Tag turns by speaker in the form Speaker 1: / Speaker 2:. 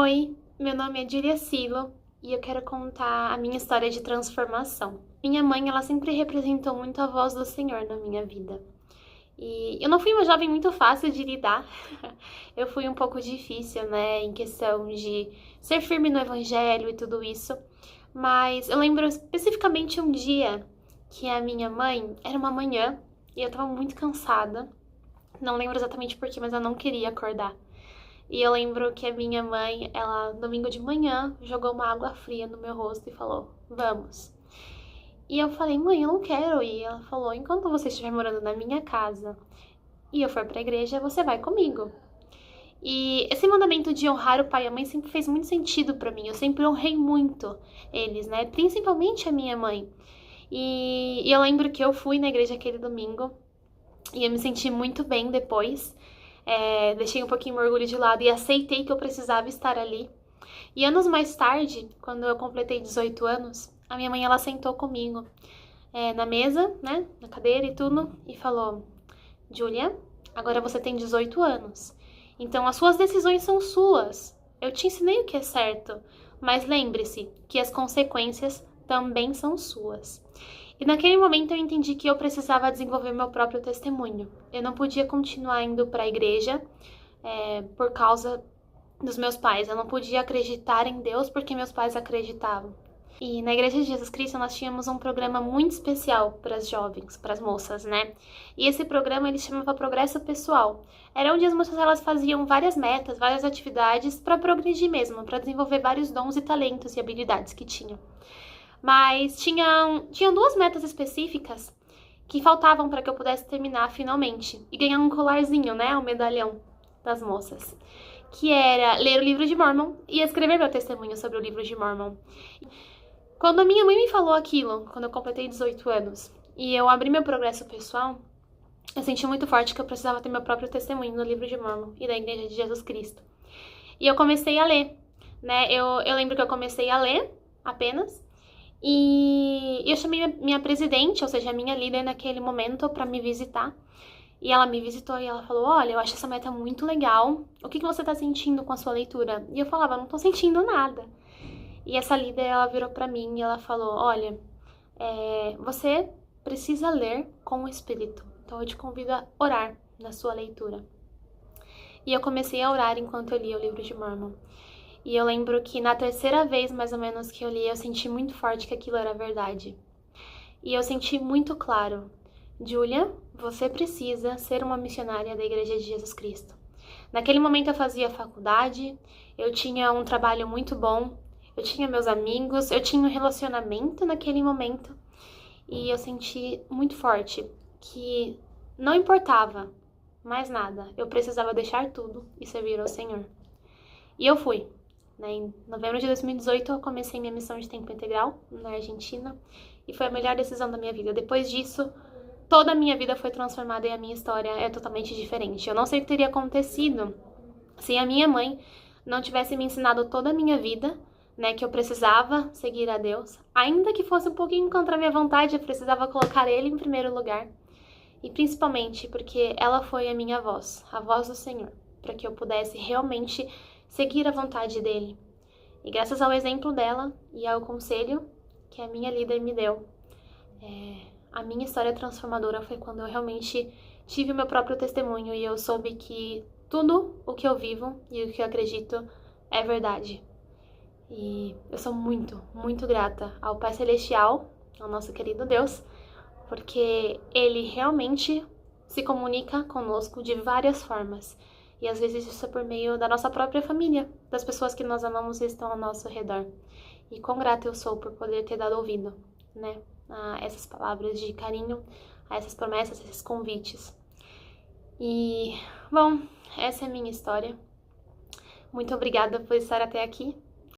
Speaker 1: Oi, meu nome é Julia Silo e eu quero contar a minha história de transformação. Minha mãe, ela sempre representou muito a voz do Senhor na minha vida. E eu não fui uma jovem muito fácil de lidar. Eu fui um pouco difícil, né, em questão de ser firme no evangelho e tudo isso. Mas eu lembro especificamente um dia que a minha mãe, era uma manhã, e eu tava muito cansada. Não lembro exatamente porquê, mas eu não queria acordar. E eu lembro que a minha mãe, ela, domingo de manhã, jogou uma água fria no meu rosto e falou, vamos. E eu falei, mãe, eu não quero ir. Ela falou, enquanto você estiver morando na minha casa e eu for pra igreja, você vai comigo. E esse mandamento de honrar o pai e a mãe sempre fez muito sentido pra mim. Eu sempre honrei muito eles, né? Principalmente a minha mãe. E eu lembro que eu fui na igreja aquele domingo e eu me senti muito bem depois. Deixei um pouquinho meu orgulho de lado e aceitei que eu precisava estar ali. E anos mais tarde, quando eu completei 18 anos, a minha mãe, ela sentou comigo na mesa, né, na cadeira e tudo, e falou, Júlia, agora você tem 18 anos, então as suas decisões são suas. Eu te ensinei o que é certo, mas lembre-se que as consequências também são suas. E naquele momento eu entendi que eu precisava desenvolver meu próprio testemunho. Eu não podia continuar indo para a igreja por causa dos meus pais. Eu não podia acreditar em Deus porque meus pais acreditavam. E na Igreja de Jesus Cristo nós tínhamos um programa muito especial para as jovens, para as moças, né? E esse programa ele chamava Progresso Pessoal. Era onde as moças elas faziam várias metas, várias atividades para progredir mesmo, para desenvolver vários dons e talentos e habilidades que tinham. Mas tinham duas metas específicas que faltavam para que eu pudesse terminar finalmente e ganhar um colarzinho, né, um medalhão das moças, que era ler o livro de Mormon e escrever meu testemunho sobre o livro de Mormon. Quando a minha mãe me falou aquilo, quando eu completei 18 anos, e eu abri meu progresso pessoal, eu senti muito forte que eu precisava ter meu próprio testemunho no livro de Mormon e da Igreja de Jesus Cristo. E eu comecei a ler, né? Eu lembro que eu comecei a ler apenas, e eu chamei minha presidente, ou seja, a minha líder naquele momento, para me visitar. E ela me visitou e ela falou, olha, eu acho essa meta muito legal. O que você tá sentindo com a sua leitura? E eu falava, não tô sentindo nada. E essa líder, ela virou pra mim e ela falou, olha, você precisa ler com o Espírito. Então eu te convido a orar na sua leitura. E eu comecei a orar enquanto eu lia o livro de Mormon. E eu lembro que na terceira vez, mais ou menos, que eu li, eu senti muito forte que aquilo era verdade. E eu senti muito claro, Júlia, você precisa ser uma missionária da Igreja de Jesus Cristo. Naquele momento eu fazia faculdade, eu tinha um trabalho muito bom, eu tinha meus amigos, eu tinha um relacionamento naquele momento. E eu senti muito forte que não importava mais nada, eu precisava deixar tudo e servir ao Senhor. E eu fui. Em novembro de 2018, eu comecei minha missão de tempo integral na Argentina e foi a melhor decisão da minha vida. Depois disso, toda a minha vida foi transformada e a minha história é totalmente diferente. Eu não sei o que teria acontecido se a minha mãe não tivesse me ensinado toda a minha vida, né, que eu precisava seguir a Deus. Ainda que fosse um pouquinho contra a minha vontade, eu precisava colocar Ele em primeiro lugar. E principalmente porque ela foi a minha voz, a voz do Senhor, para que eu pudesse realmente seguir a vontade dele. E graças ao exemplo dela e ao conselho que a minha líder me deu, a minha história transformadora foi quando eu realmente tive o meu próprio testemunho e eu soube que tudo o que eu vivo e o que eu acredito é verdade. E eu sou muito, muito grata ao Pai Celestial, ao nosso querido Deus, porque Ele realmente se comunica conosco de várias formas. E às vezes isso é por meio da nossa própria família, das pessoas que nós amamos e estão ao nosso redor. E quão grata eu sou por poder ter dado ouvido, né, a essas palavras de carinho, a essas promessas, a esses convites. E, bom, essa é a minha história. Muito obrigada por estar até aqui.